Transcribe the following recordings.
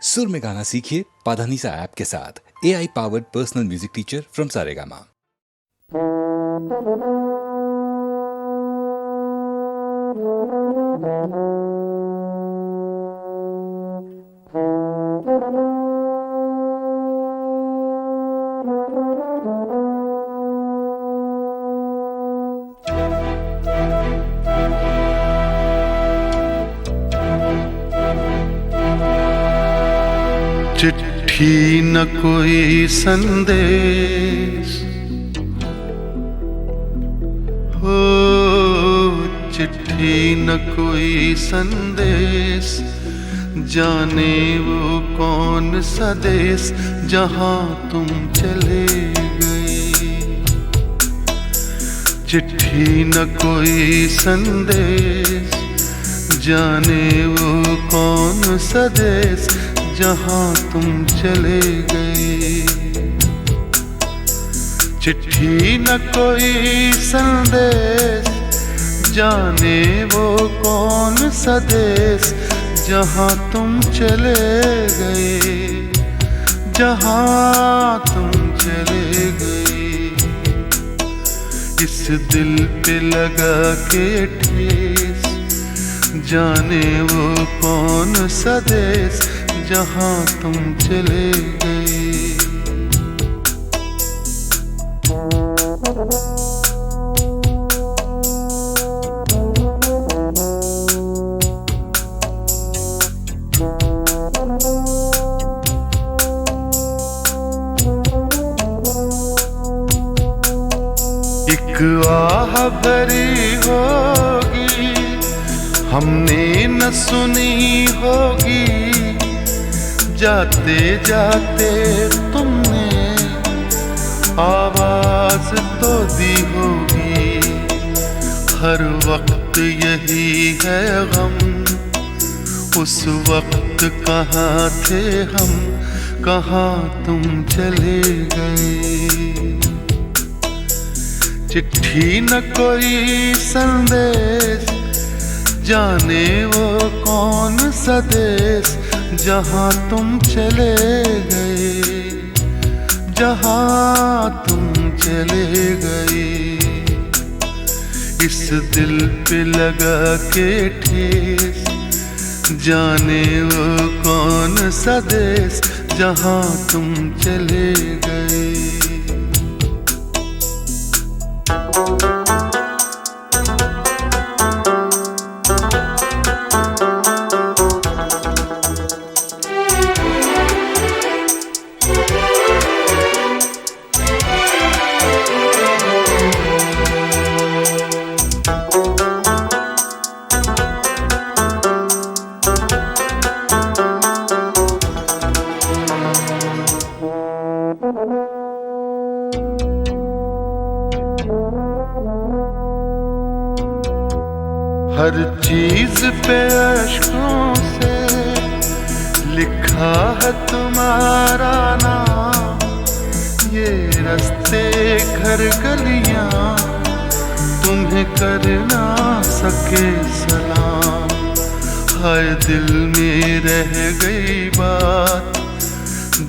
सुर में गाना सीखिए पाधानीसा ऐप के साथ। AI powered personal music teacher from Saregama. चिट्ठी न कोई संदेश हो, चिट्ठी न कोई संदेश, जाने वो कौन सा देश जहां तुम चले गए। चिट्ठी न कोई संदेश, जाने वो कौन सा देश जहां तुम चले गए। चिट्ठी न कोई संदेश, जाने वो कौन सा देश जहां तुम चले गए, जहां तुम चले गए। इस दिल पे लगा के ठेस, जाने वो कौन सा देश जहां तुम चले गए। एक आह भरी होगी, हमने न सुनी होगी, जाते जाते तुमने आवाज तो दी होगी। हर वक्त यही है गम, उस वक्त कहाँ थे हम, कहाँ तुम चले गए। चिट्ठी न कोई संदेश, जाने वो कौन सा देश जहां तुम चले गए, जहां तुम चले गए। इस दिल पे लगा के ठेस, जाने वो कौन सा देश जहां तुम चले गए। हर चीज पे अश्कों से लिखा है तुम्हारा नाम। ये रास्ते घर गलियां तुम्हें कर ना सके सलाम। हाय दिल में रह गई बात,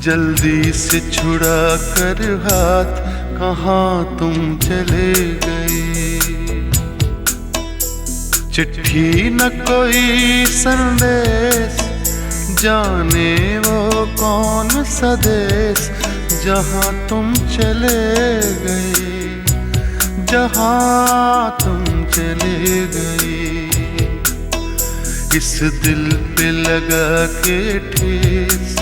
जल्दी से छुड़ा कर हाथ, कहाँ तुम चले गए। चिट्ठी न कोई संदेश, जाने वो कौन सा देश जहां तुम चले गए, जहां तुम चले गए। इस दिल पे लगा के ठेस,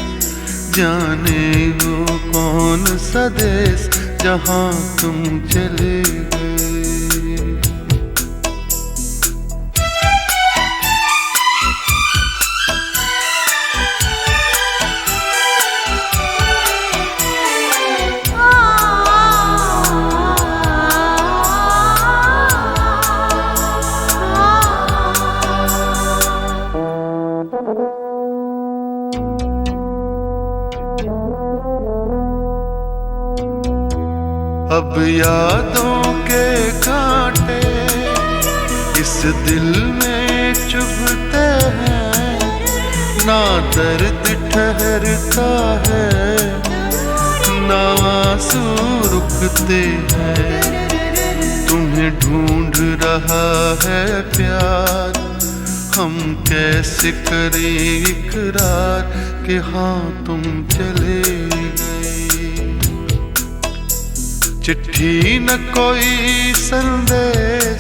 जाने वो कौन सा देश जहां तुम चले गए। अब यादों के कांटे इस दिल में चुभते हैं, ना दर्द ठहरता है, ना आंसू रुकते हैं। तुम्हें ढूंढ रहा है प्यार, हम कैसे करें इकरार कि हाँ तुम चले गए। चिट्ठी न कोई संदेश,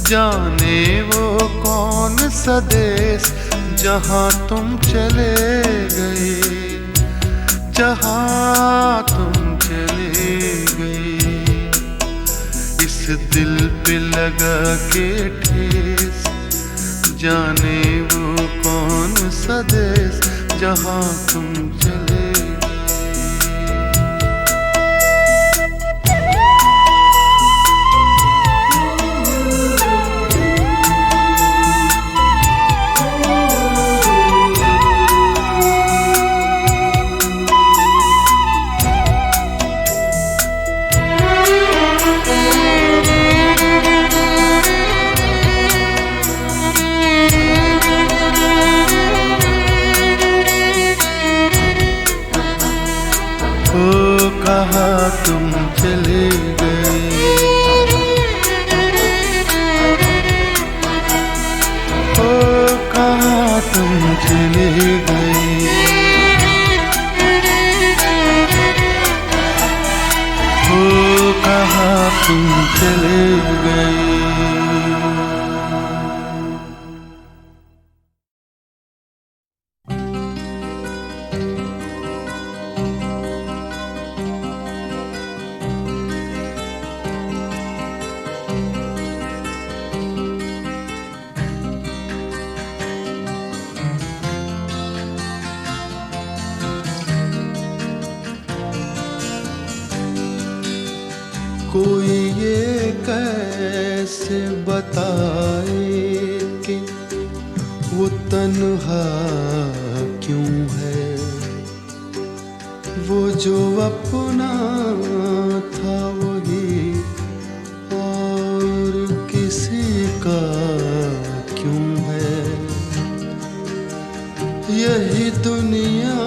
जाने वो कौन सा देश जहाँ तुम चले गए, जहाँ तुम चले गए। इस दिल पे लगा के ठेस, जाने वो कौन सा देश जहाँ तुम चले कहाँ तुम चले गए, ओ कहाँ तुम चले गए, ओ कहाँ तुम चले गए। कोई ये कैसे बताए कि वो तन्हा क्यों है, वो जो अपना था वही और किसी का क्यों है। यही दुनिया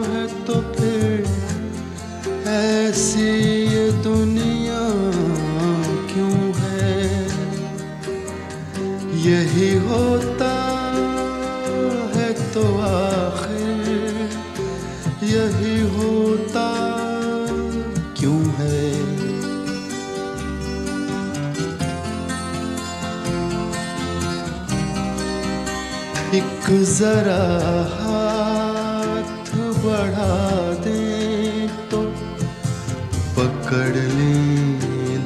है तो फिर ऐसी ये दुनिया क्यों है। यही होता है तो आखिर यही होता क्यों है। एक जरा हाथ बढ़ा दे तो पकड़ ले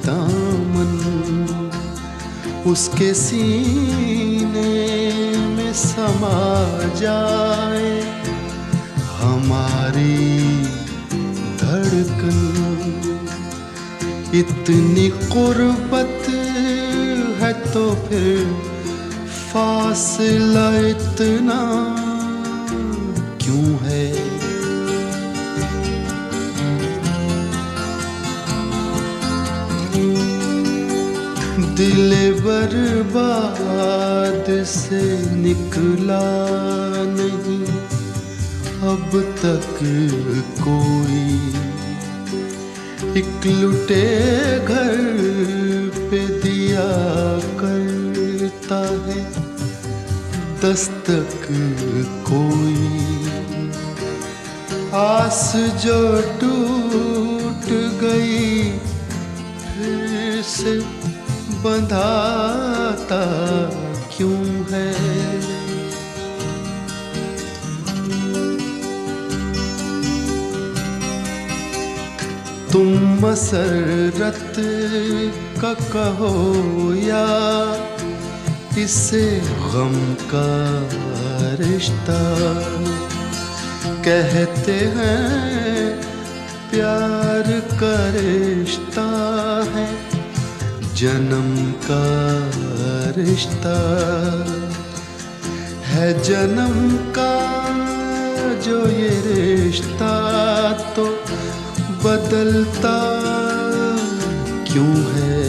दामन, उसके सीने में समा जाए हमारी धड़कन। इतनी कुर्बत है तो फिर फासला इतना क्यों है। दिल बर्बाद से निकला नहीं अब तक कोई। एक लुटे घर पे दिया करता है दस्तक कोई। आस जो टूट गई फिर से बंधाता क्यों है। तुम मसरत का कहो या इसे गम का रिश्ता। कहते हैं प्यार का रिश्ता है जन्म का रिश्ता है। जन्म का जो ये रिश्ता तो बदलता क्यों है।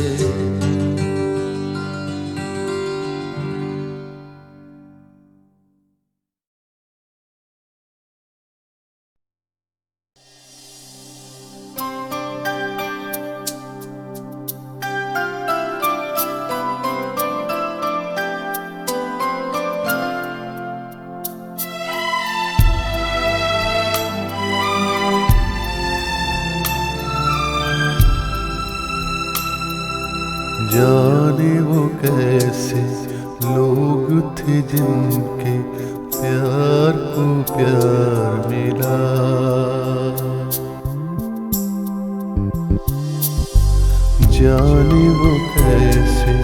जाने वो कैसे लोग थे जिनके प्यार को प्यार मिला। जाने वो कैसे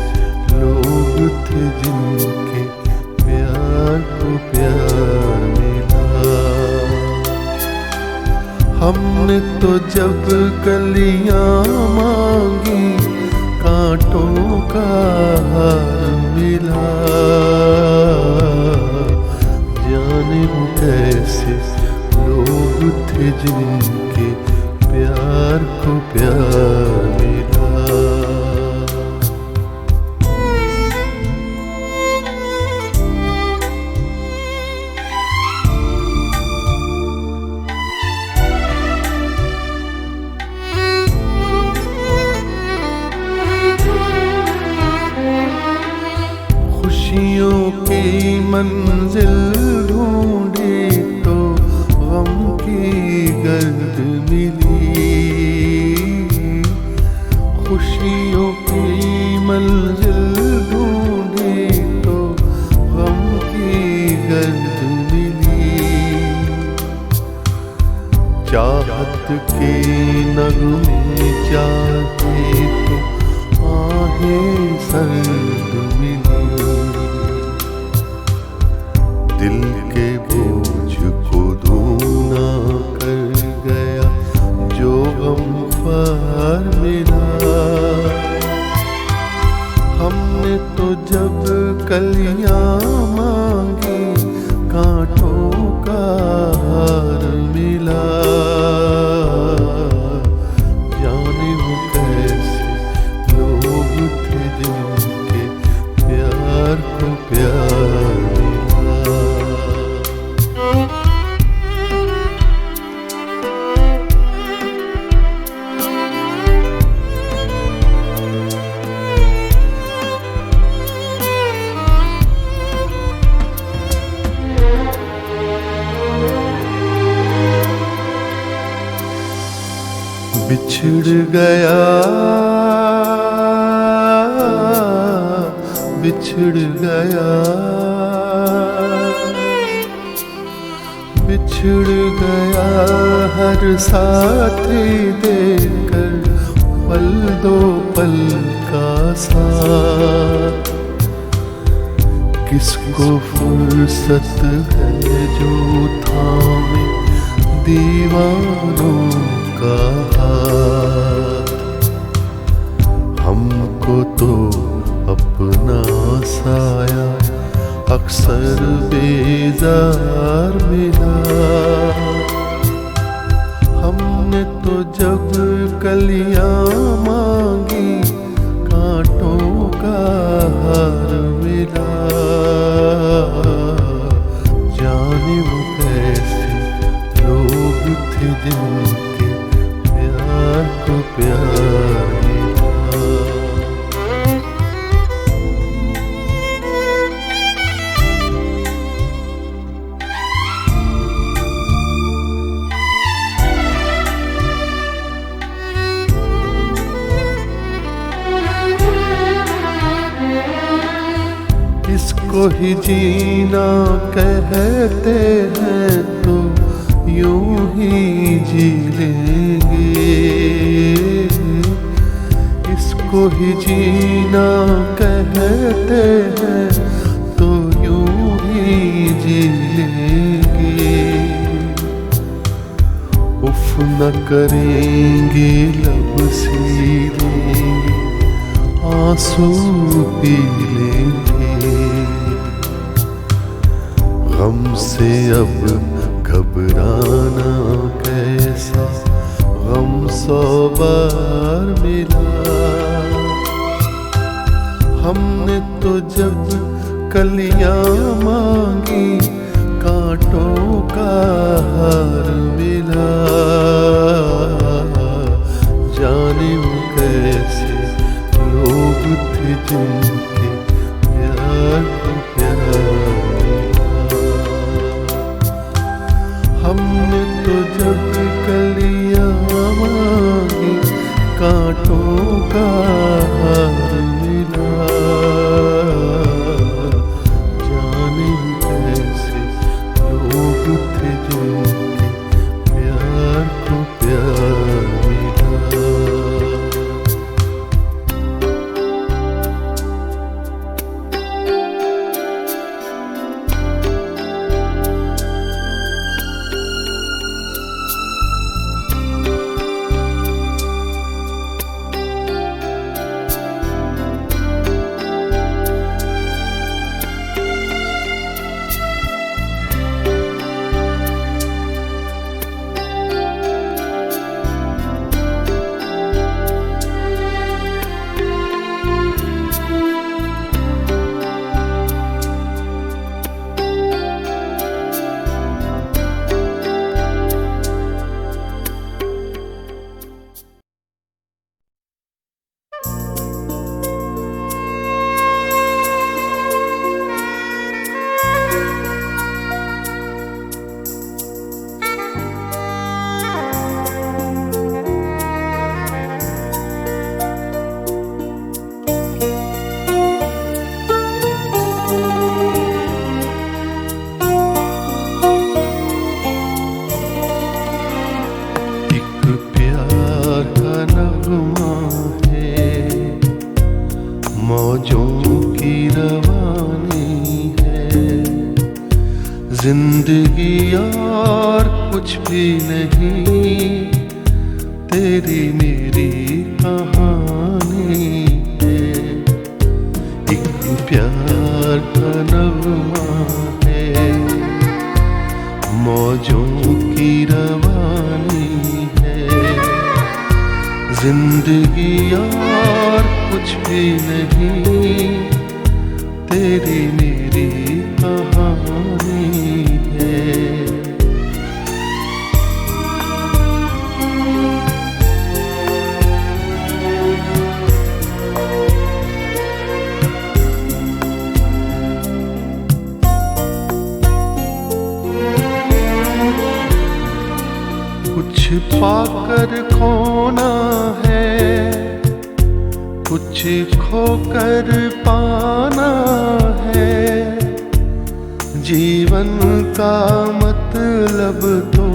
लोग थे जिनके प्यार को प्यार मिला। हमने तो जब कलियां मांगी कांटों का हार मिला। जाने वो कैसे लोग थे जिनके प्यार को प्यार मिला। खुशियों की मंजिल ढूंढी तो गम की गर्द मिली। खुशियों की मंजिल ढूंढी तो गम की गर्द मिली। चाहत के नगमे चाहे तो आहें सर्द मिली। दिल के बोझ को दूना कर गया जो गमख्वार मिला। हमने तो जब कलियां मांगी कांटों का हार मिला। जाने वो कैसे लोग थे जिनके प्यार को प्यार मिला। बिछड़ गया बिछड़ गया बिछड़ गया हर साथी देकर पल दो पल का साथ। किसको फुर्सत है जो थामे दीवानों का हाथ। हमको तो अपना साया अक्सर बेजार मिला। हमने तो जब कलियां मांगी कांटों का हार मिला। जाने वो कैसे लोग थे जिनके प्यार को प्यार मिला। इसको ही जीना कहते हैं तो यूं ही जी लेंगे। इसको ही जीना कहते हैं तो यूं ही जी लेंगे। उफ न करेंगे लब सीलेंगे आंसू पी लेंगे। गम से अब घबराना कैसा गम 100 बार मिला। हमने तो जब कलियां मांगी कांटों का हार मिला। जाने वो कैसे लोग थे जिनके प्यार को प्यार मिला। हमने तो जब कलियां मांगी कांटों का हार मिला। कुछ भी नहीं, तेरी मेरी कहानी है। एक प्यार का नगमा है, मौजों की रवानी है। जिंदगी यार कुछ भी नहीं, तेरी मेरी कहानी है। कुछ पाकर खोना है, कुछ खोकर पाना है। जीवन का मतलब तो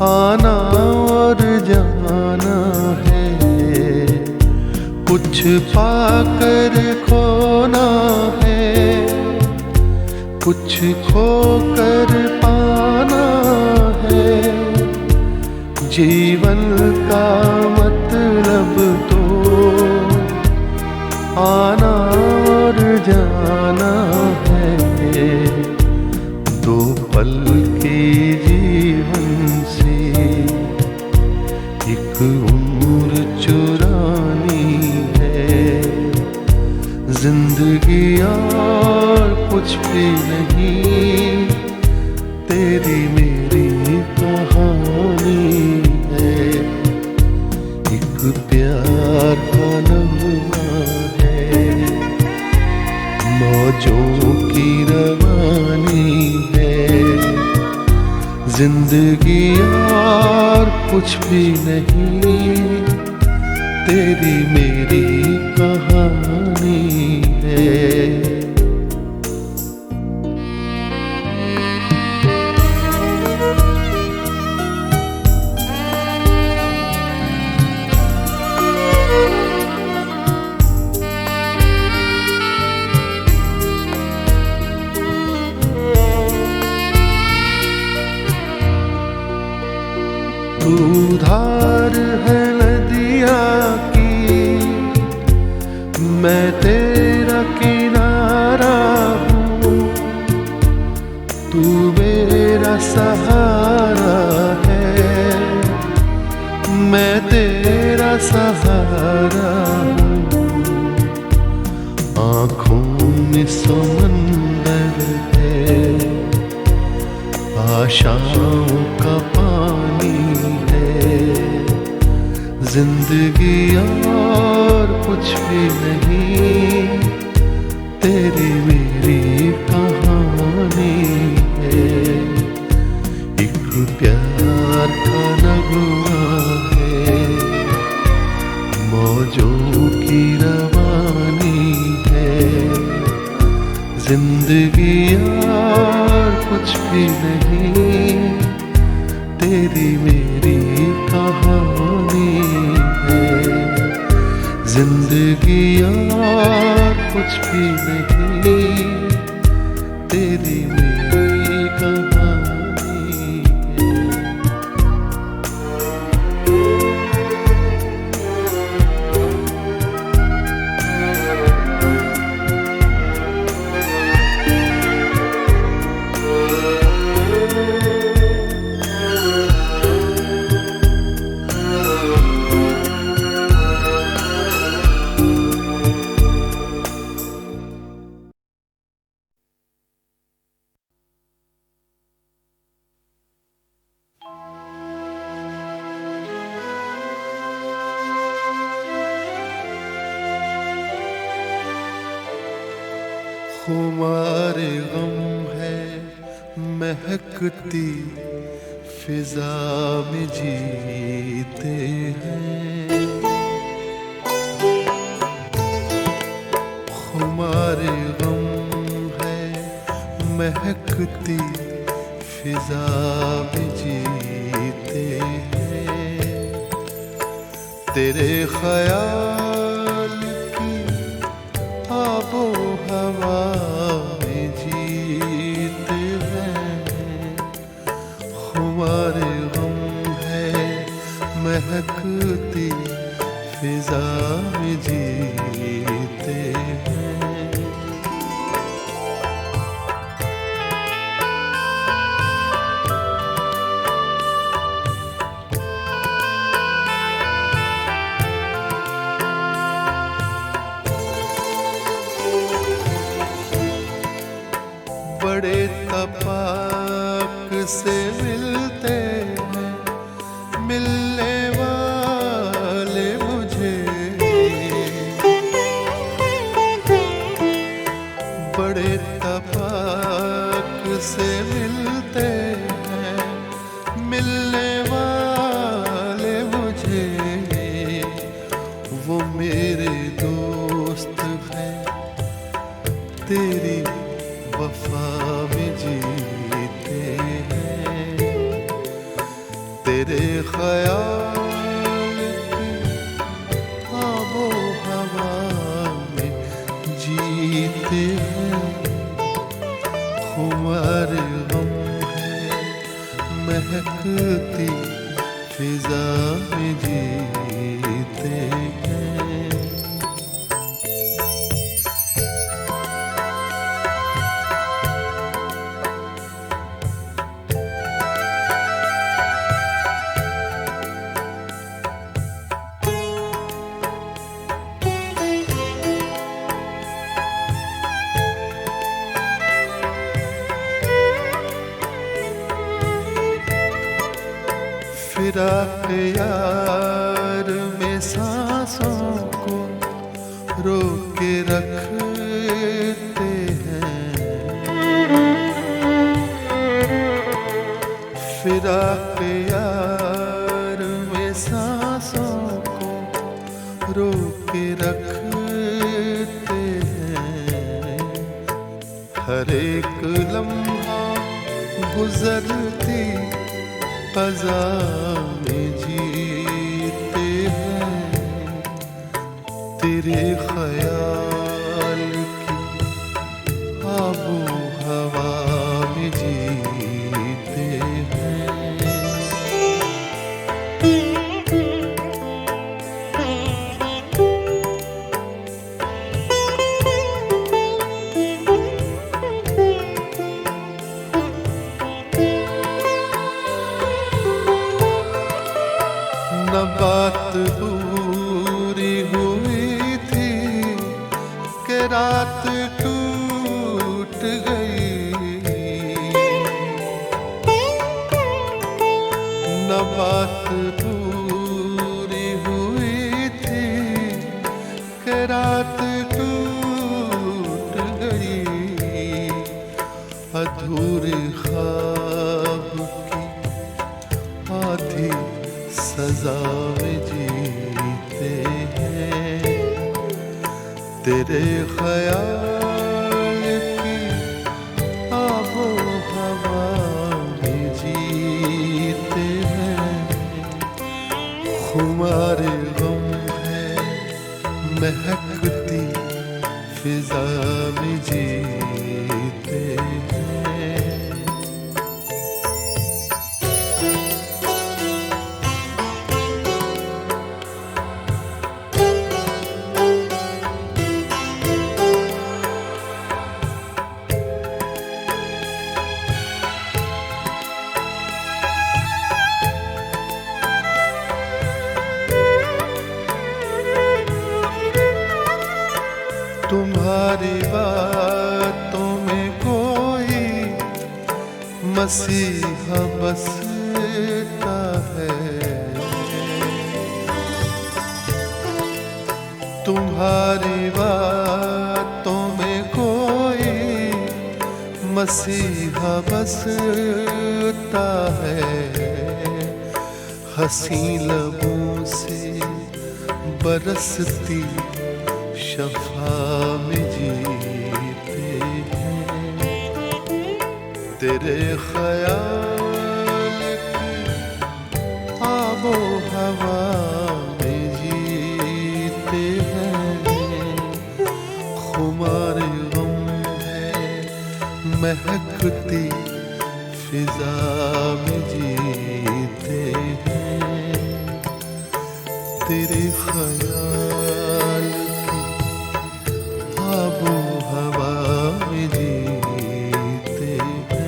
आना और जाना है। कुछ पाकर खोना है, कुछ खोकर पाना है। जीवन का मतलब तो आना और जाना है। दो पल के जीवन से एक उम्र चुरानी है। जिंदगी और कुछ भी नहीं, तेरी मेरी कहानी है। एक प्यार का नगमा है, मौजों की रवानी है। जिंदगी और कुछ भी नहीं, तेरी मेरी कहानी है। तू धार है नदिया की, मैं तेरा किनारा हूँ। तू मेरा सहारा है, मैं तेरा सहारा हूँ। आँखों में समंदर है, आशाओं का पानी है। जिंदगी और कुछ भी नहीं, तेरी मेरी कहानी है। एक प्यार का नगमा है, मौजों की रवानी है। जिंदगी और कुछ भी नहीं, तेरी मेरी कहानी है। जिंदगी और कुछ भी नहीं, तेरी मेरी कहानी है। खुमारे गम है महकती फिजा में जीते हैं। खुमारे गम है महकती फिजा में जीते हैं। तेरे ख्याल की आबो हवा में जीते हैं। खुमार गम है महकती फिजा में जीते हैं। बड़े तपाक से मिलते हैं मिलने वाले मुझे, बड़े तपाक से मिलते हैं मिलने वाले मुझे। वो मेरे दोस्त हैं तेरी वफा में जीते हैं, तेरे ख्याल की आबो हवा में जीते हैं। खुमार गम है महकती फिजा में जीते हैं। फिराक यार में सांसों को रोक के रखते हैं, फिराक यार में सांसों को रोक के रखते हैं। हर एक लम्हा गुजरती क़ज़ा में जीते हैं, तेरे ख्याल की आबो हवा में जीते हैं। न बात पूरी हुई थी कि रात टूट गई, न बात पूरी हुई थी कि रात टूट गई। अधूरे ख्वाब की आधी सजा में जीते हैं, तेरे ख्याल की आबो हवा में जीते हैं। खुमार गम है महकती फिजा में जीते हैं। तुम्हारी बातों में कोई मसीहा बसता है, तुम्हारी बातों में कोई मसीहा बसता है। हंसी लबों से बरसती शफा में जीते हैं, तेरे ख्याल की आबो हवा में जीते हैं। खुमार गम है महकती फिजा फिजा में जीते हैं, तेरे ख्याल की आबो हवा में जीते हैं।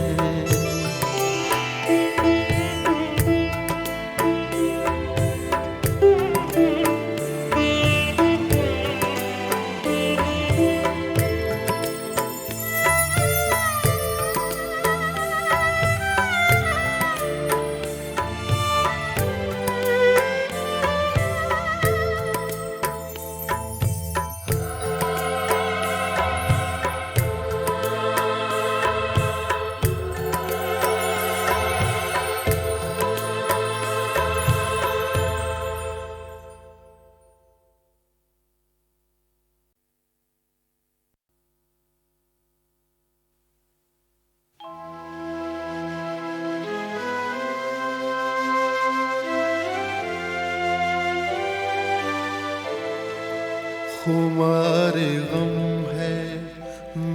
खुमारे गम है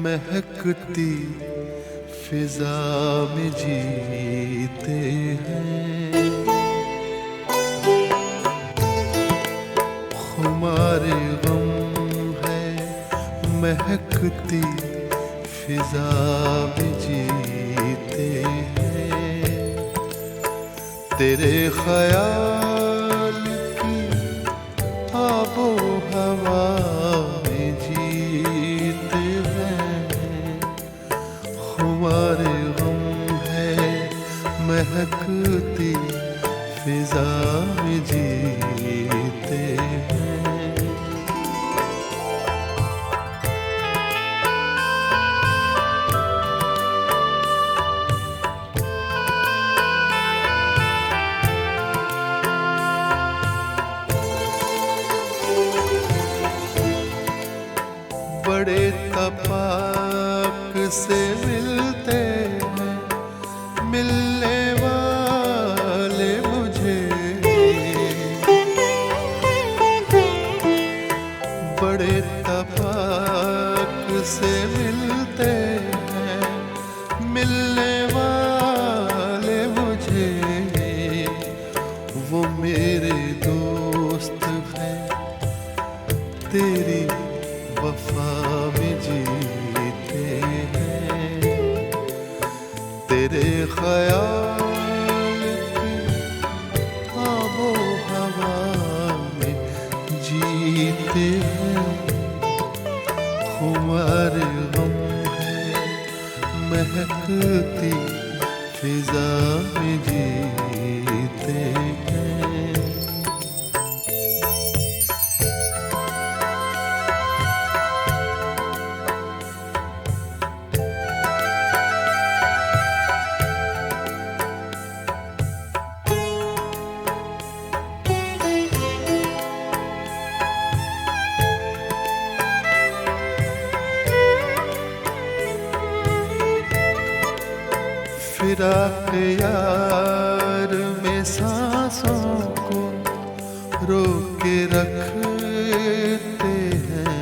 महकती फिजा में जीते हैं, खुमारे गम है महकती फिजा में जीते हैं, तेरे ख्याल की आबो हवा में जीते हैं, खुमारे गम है महकती फिजा में जीते हैं। बड़े तपाक से मिलते हैं मिलने वाले मुझे, बड़े तपाक से मिलते हैं मिलने वाले मुझे, वो मेरे दोस्त हैं तेरी वफा में जीते हैं, तेरे ख्याल की आबो हवा में जीते हैं, खुमारे गम है महकती फिजा में जीते हैं। फिराक यार में सांसों को रोक के रखते हैं,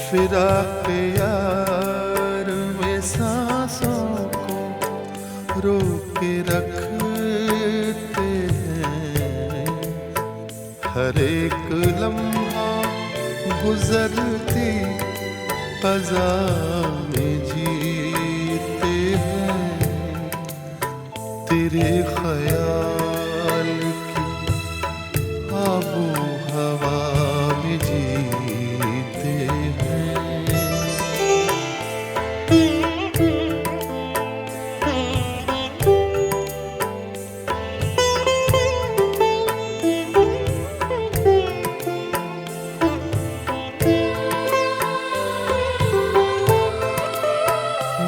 फिराक यार में सांसों को रोक के रखते हैं, हर एक लम्हा गुजरती फ़ज़ा में जीते हैं, तेरे ख्याल की आबो हवा में जीते हैं।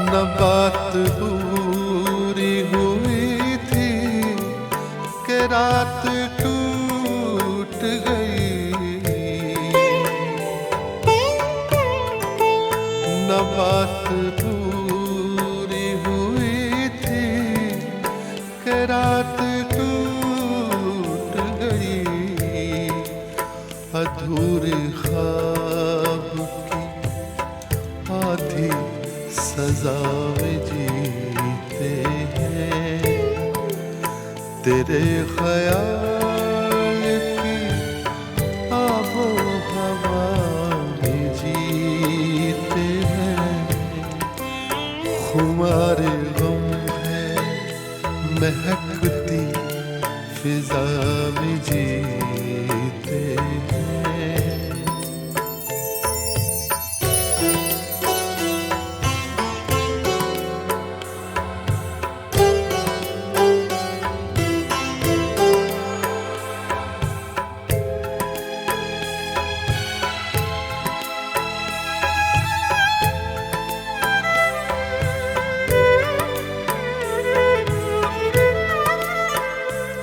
न बात पूरी हुई थी कि रात टूट गई, न बात पूरी हुई थी कि रात टूट गई, अधूरे ख्वाब की आधी फिजा में जीते हैं, तेरे ख्याल की आबो हवा में जीते हैं। खुमार गम है महकती फिजा में जीते हैं।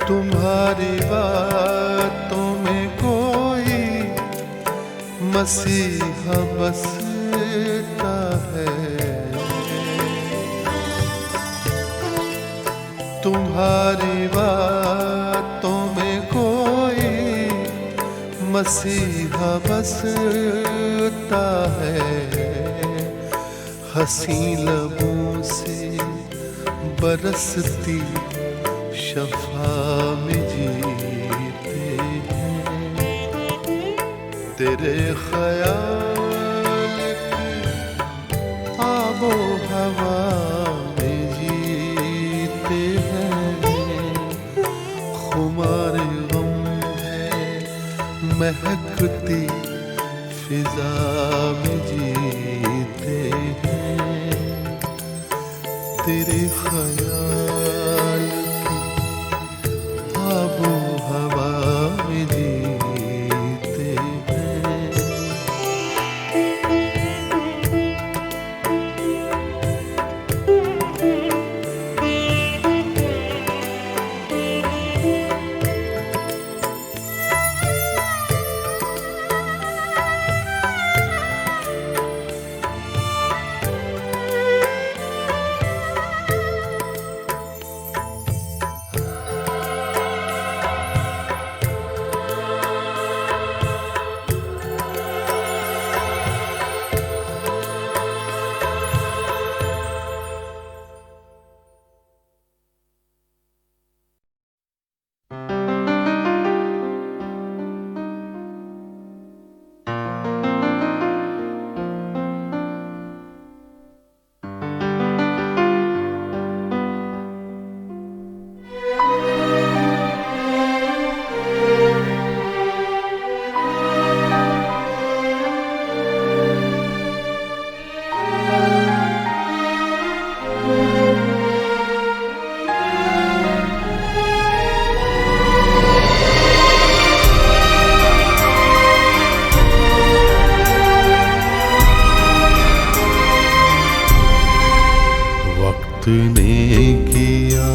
तुम्हारी बातों में कोई मसीहा बसता है, तुम्हारी बातों में कोई मसीहा बसता है। हंसी लबों से बरसती शफा में जीते हैं, तेरे ख्याल की आबो हवा में जीते हैं। खुमार गम है महकती फिजा में जीते हैं, तेरे ख्याल आबो हवा में जीते हैं। ने किया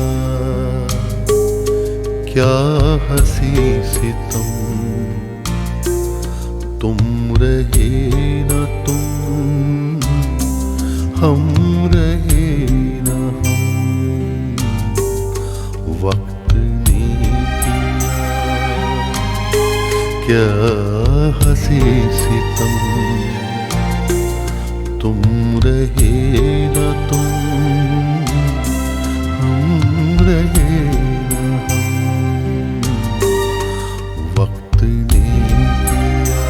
क्या हंसी सितम, तुम रहे न तुम, हम रहे न हम। वक्त ने किया क्या हंसी सितम, तुम रहे न तुम, रहे न हम। वक्त ने किया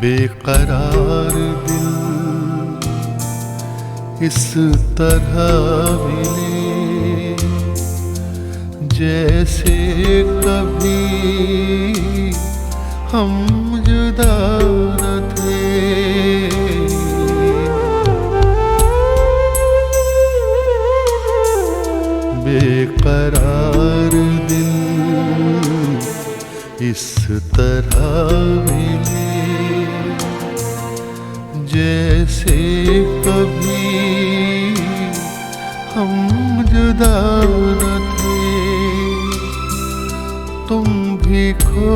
बेकरार दिल इस तरह मिले, जैसे कभी हम जुदा न थे। बेकरार दिल इस तरह मिले, जैसे कभी हम जुदा न थे। तुम भी खो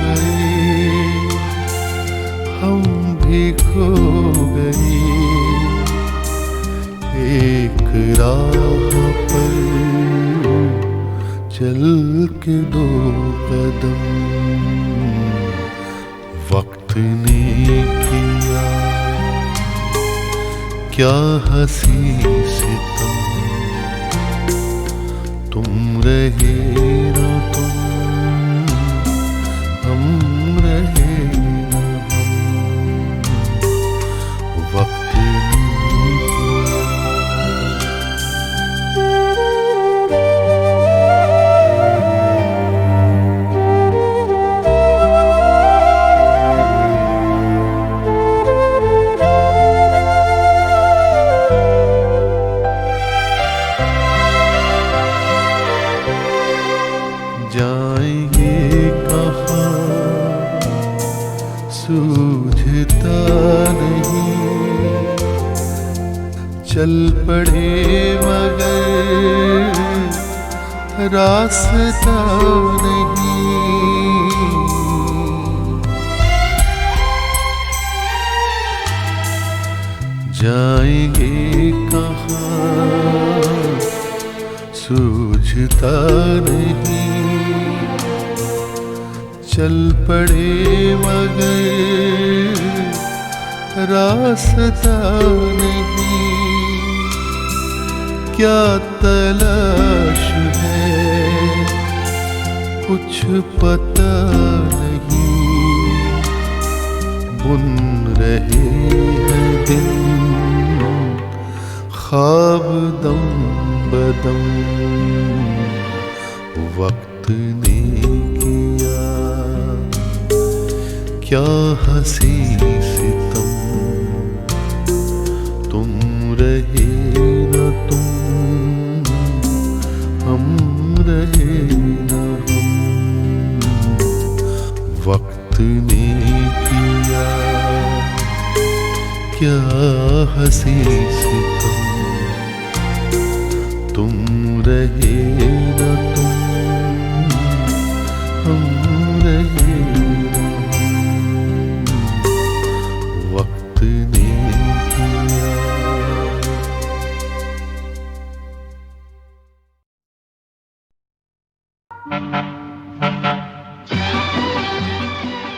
गए, हम भी खो गए एक राह पर चल के दो कदम। वक्त ने किया क्या हंसी सितम, तुम रहे ना तुम, हम रहे ना हम। वक्त ने किया जाएंगे कहाँ सूझता नहीं, चल पड़े मगर रास्ता नहीं। जाएंगे कहाँ सूझता नहीं, चल पड़े मगर रास्ता नहीं। क्या तलाश है कुछ पता नहीं, बुन रहे हैं दिन ख्वाब दम बदम। वक्त ने किया क्या हंसी सितम, तुम रहे ना तुम, हम रहे ना हम। वक्त ने किया क्या हंसी सितम, तुम रहे ना तुम, हम रहे ना हम। वक्त ने किया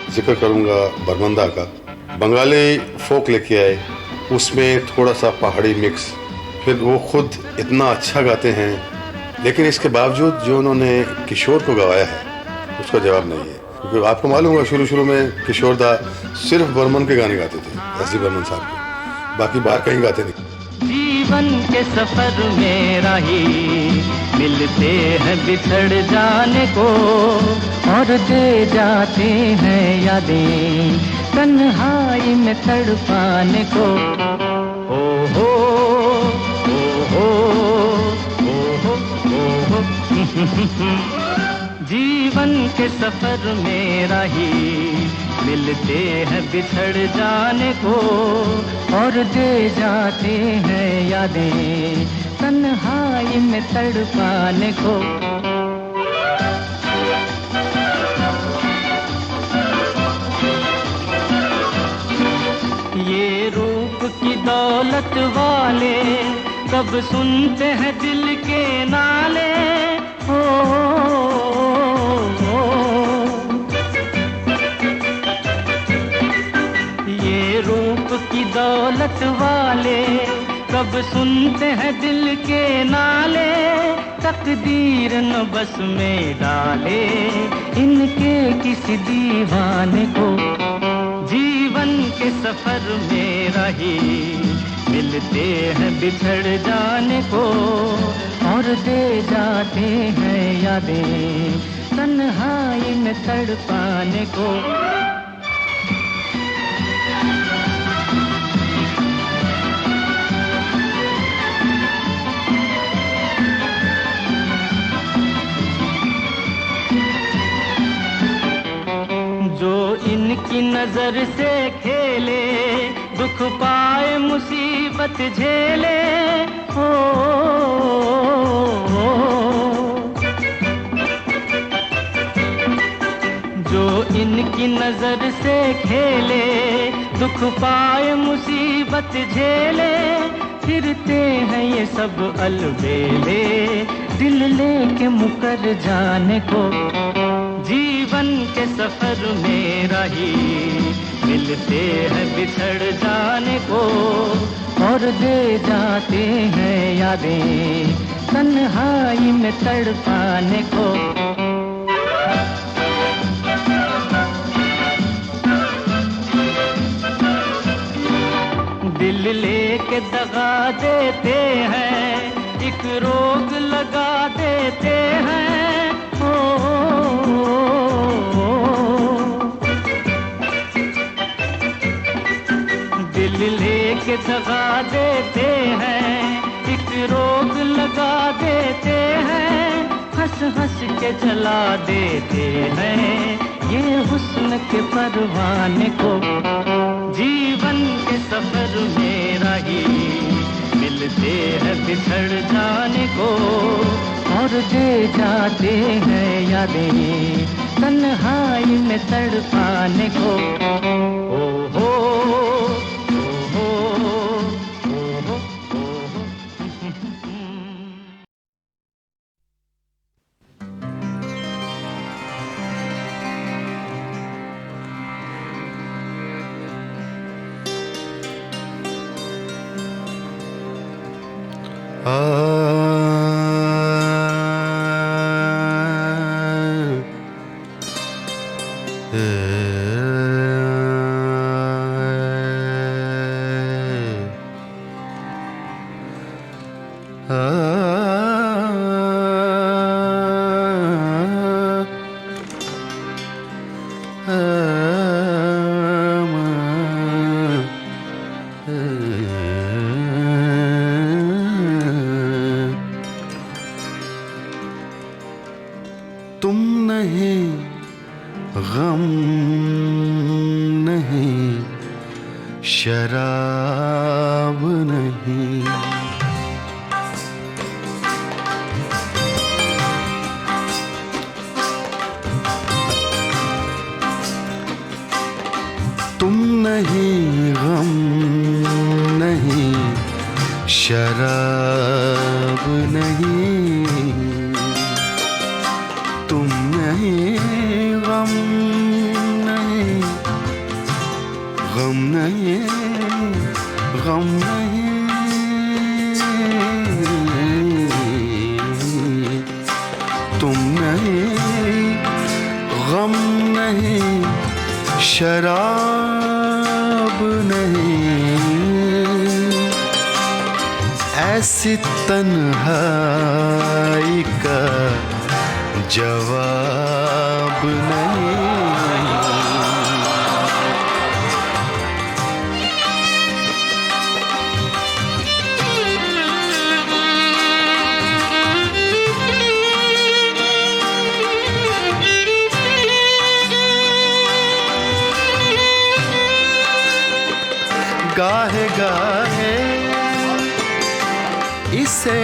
जिक्र करूंगा बरमंदा का। बंगाली फोक लेके आए, उसमें थोड़ा सा पहाड़ी मिक्स। फिर वो खुद इतना अच्छा गाते हैं, लेकिन इसके बावजूद जो उन्होंने किशोर को गवाया है उसका जवाब नहीं है। क्योंकि आपको मालूम होगा शुरू में किशोर दा सिर्फ बर्मन के गाने गाते थे, एस.डी. बर्मन साहब के, बाकी बाहर कहीं गाते नहीं। जीवन के सफर में राही मिलते हैं बिछड़ जाने को, और दे जाते हैं यादें तन्हाई में तड़पाने को। ओ हो ओ हो ओ हो ओ हो। जीवन के सफर में राही मिलते हैं बिछड़ जाने को, और दे जाते हैं यादें तन्हाई में तड़पाने को। ये रूप की दौलत वाले कब सुनते हैं दिल के नाले। हो ये रूप की दौलत वाले कब सुनते हैं दिल के नाले। तकदीर न बस में डाले इनके किसी दीवाने को। जीवन के सफर में राही मिलते हैं बिछड़ जाने को, और दे जाते हैं यादें तन्हाई में तड़पाने को। जो इनकी नजर से खेले दुख पाए मुसीबत झेले। हो जो इनकी नजर से खेले, दुख पाए मुसीबत झेले, फिरते हैं ये सब अलबेले, दिल लेके मुकर जाने को। जीवन के सफर में राही मिलते हैं बिछड़ जाने को, और दे जाते हैं यादें तन्हाई में तड़पाने को। दिल लेके दगा देते हैं, एक रोग लगा देते हैं। दिल लेके दगा देते हैं, एक रोग लगा देते हैं, हंस हंस के जला देते हैं ये हुस्न के परवाने को। जीवन के सफर में राही मिलते हैं बिछड़ जाने को, और दे जाते हैं यादें तन्हाई में तड़पाने को। ओ हो तुम नहीं, गम नहीं, शराब नहीं, तुम नहीं, गम नहीं, शराब नहीं, तुम नहीं, गम नहीं, गम नहीं, गम नहीं, तुम नहीं, गम नहीं, शराब नहीं, ऐसी तन्हाई का जवाब नहीं। गाहे गाहे इसे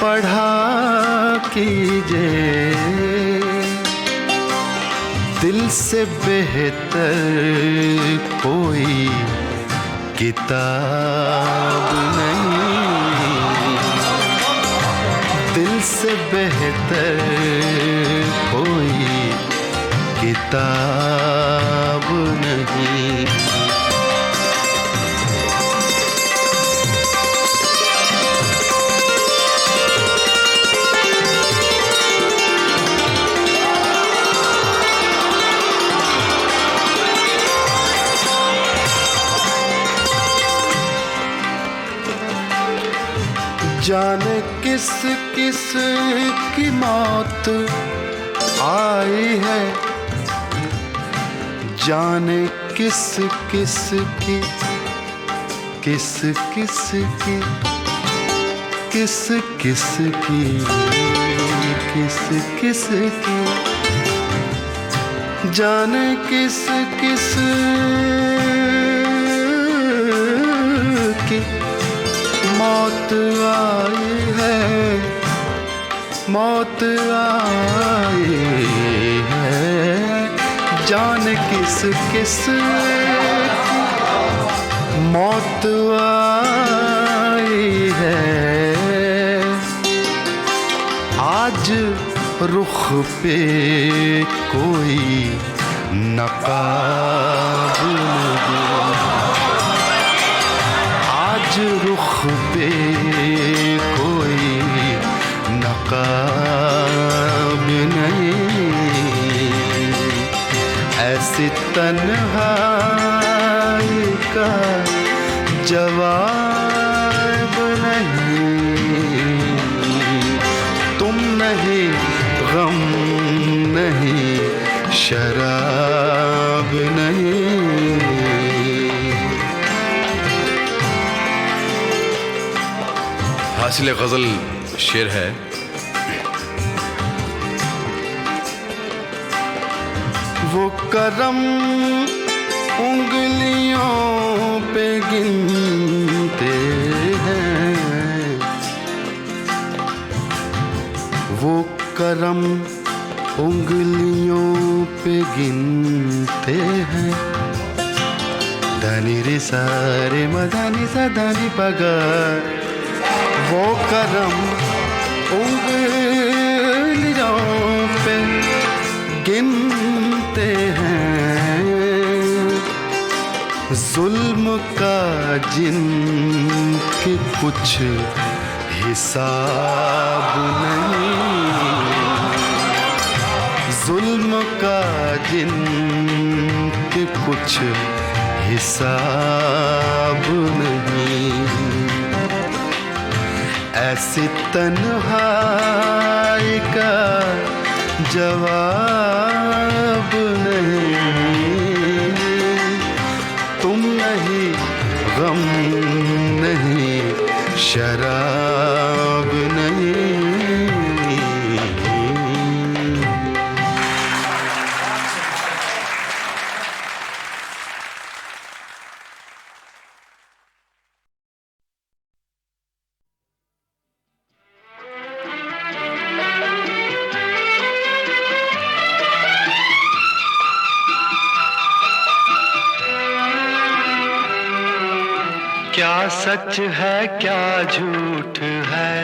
पढ़ा कीजिए, दिल से बेहतर कोई किताब नहीं, दिल से बेहतर कोई किताब नहीं। जाने किस किस की मौत आई है, जाने किस किस की, किस किस की, किस किस की, किस किस की, जाने किस किस की मौत आई है, मौत आई है। जाने किस किस मौत आई है। आज रुख पे कोई नकाब नहीं, आज रुख पे कोई नकाब नहीं। ऐसी तन्हाई का जवाब नहीं। तुम नहीं, गम नहीं, शराब नहीं। हासिल गजल शेर है। वो करम उंगलियों पे गिनते हैं, वो करम उंगलियों पे गिनते हैं। दानी रे सारे मदानी सदानी पगा, वो करम उंगलियों पे गिनते हैं। जुल्म का जिनके कुछ हिसाब नहीं, जुल्म का जिनके कुछ हिसाब नहीं। ऐसी तन्हाई का जवाब नहीं। तुम नहीं, गम नहीं, शराब नहीं। क्या सच है क्या झूठ है,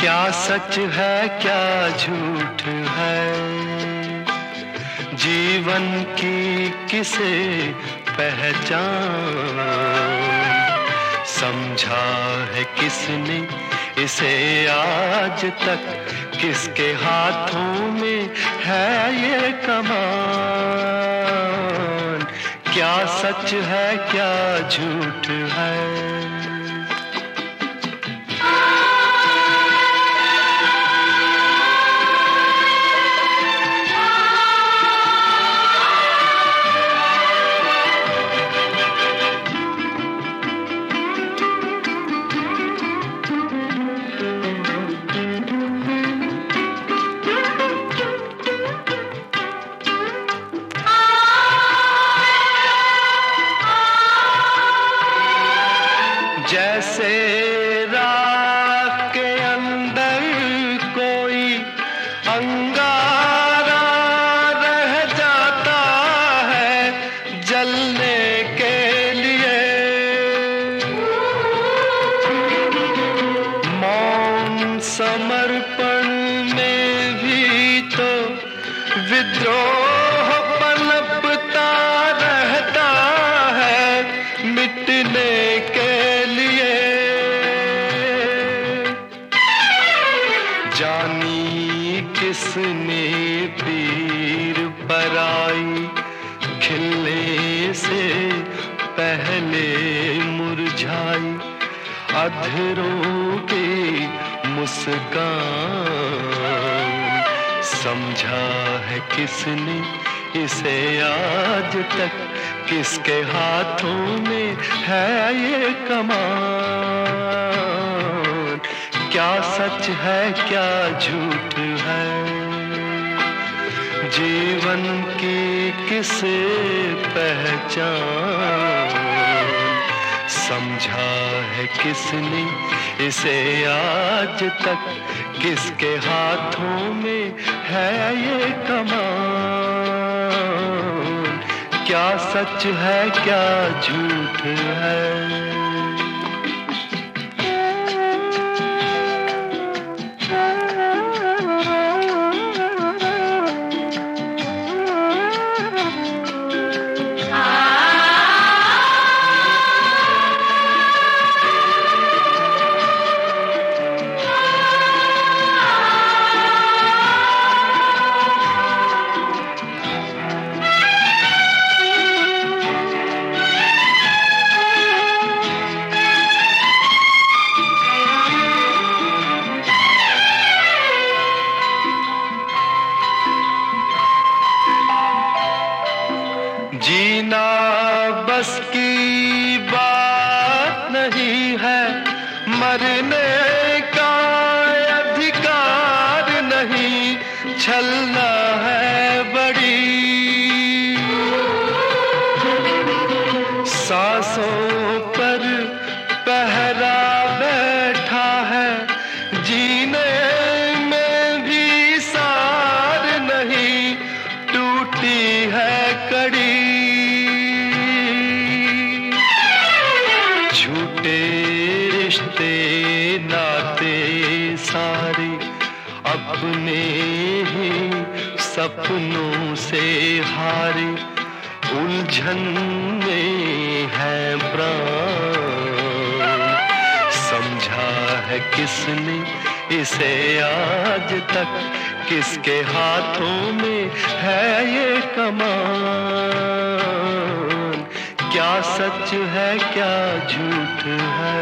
क्या सच है क्या झूठ है। जीवन की किसे पहचान, समझा है किसने इसे आज तक। किसके हाथों में है ये कमान, क्या सच है क्या झूठ है। जैसे राख के अंदर कोई अंगारा रह जाता है जलने के लिए, मौन समर्पण में भी तो विद्रोह पनपता रहता है मिटने के लिए। जानी किसने पीर पराई, खिलने से पहले मुरझाई। अधरों की मुस्कान, समझा है किसने इसे आज तक। किसके हाथों में है ये कमान, क्या सच है क्या झूठ है। जीवन की किसे पहचान, समझा है किसने इसे आज तक। किसके हाथों में है ये कमान। क्या सच है क्या झूठ है। जीना बस की बात नहीं है, मरने का अधिकार नहीं, छलना है बड़ी सांसों पर पहरा बैठा है, जीने में भी सार नहीं, टूटी है कड़ी। झूठे रिश्ते नाते सारे अपने ही सपनों से हारे, उलझन में है प्राण, समझा है किसने इसे आज तक, किसके हाथों में है ये कमान। क्या सच है क्या झूठ है।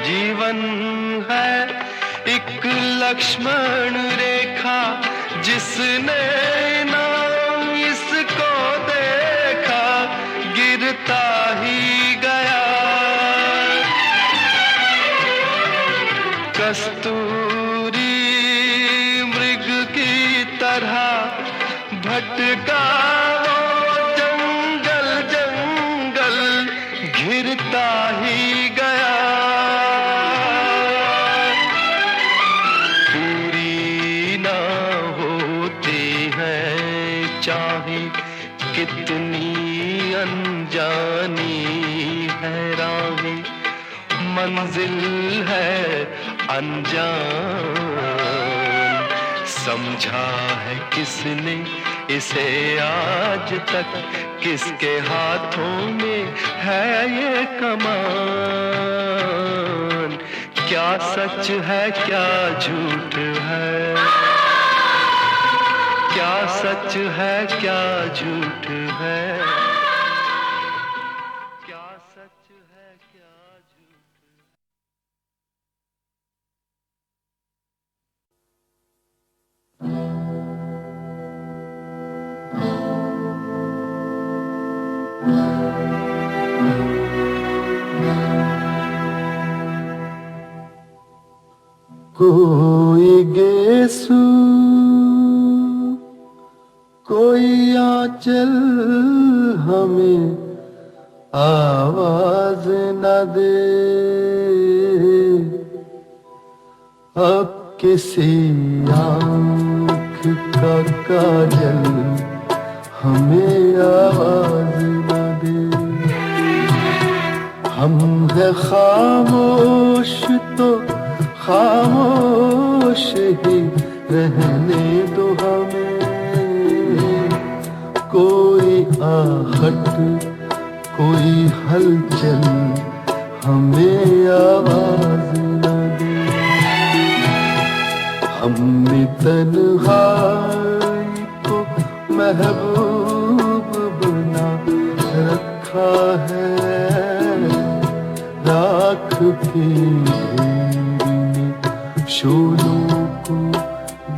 जीवन है एक लक्ष्मण रेखा, जिसने नाम इसको देखा गिरता ही गया। कस्तूरी मृग की तरह भटका वो जंगल जंगल, घिरता ही गया। चाहे कितनी अनजानी है राहें, मंजिल है अनजान, समझा है किसने इसे आज तक, किसके हाथों में है ये कमान। क्या सच है क्या झूठ है। क्या सच है क्या झूठ है। क्या सच है क्या झूठ है। कोई गेसु कोई आंचल हमें आवाज न दे, अब किसी आँख का काजल हमें आवाज न दे। हम है खामोश तो खामोश ही रहने दो हमें, कोई आहट कोई हलचल हमें आवाज न दे। हमने तन्हाई को महबूब बना रखा है, राख के ढेर में शोलों को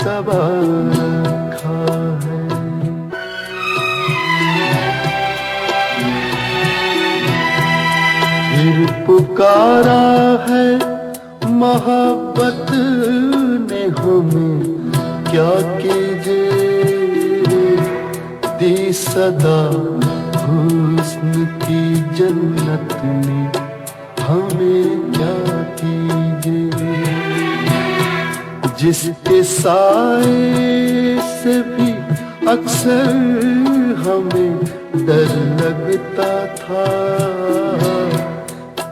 दबा रखा है। फिर पुकारा है मोहब्बत ने हमें, क्या कीजिए दी सदा हुस्न की जन्नत ने हमें, क्या कीजिए जिसके साए से भी अक्सर हमें डर लगता था,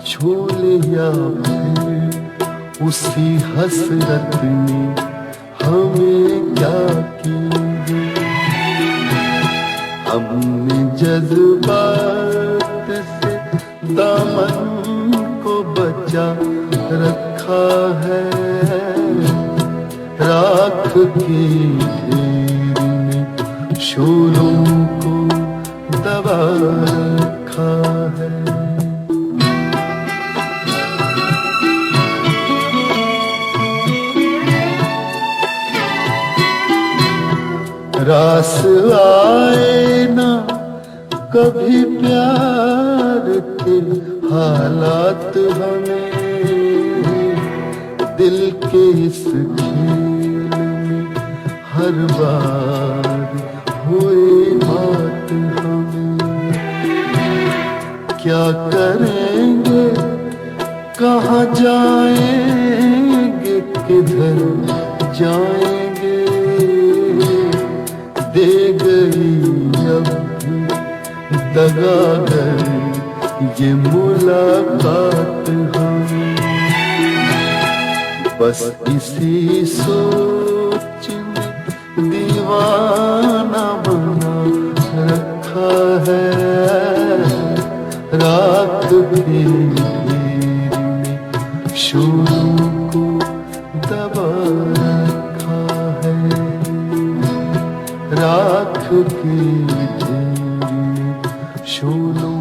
छोले या फिर उसी हसरत ने हमें, क्या कीजिए हमने जज्बात से दामन को बचा रखा है, राख के ढेर में शोलों को दबा रखा है। रास आए ना कभी प्यार के हालात हमें, दिल के इस खेल में हर बार हुए मात हमें, क्या करेंगे कहाँ जाएंगे किधर जाएंगे, दे गई अब भी दगागर ये मुलाकात हमें, बस इसी सोच में दीवाना बना रखा है, रात भी ढेर में शोलों को दबा रखा है, राख के ढेर में शोलों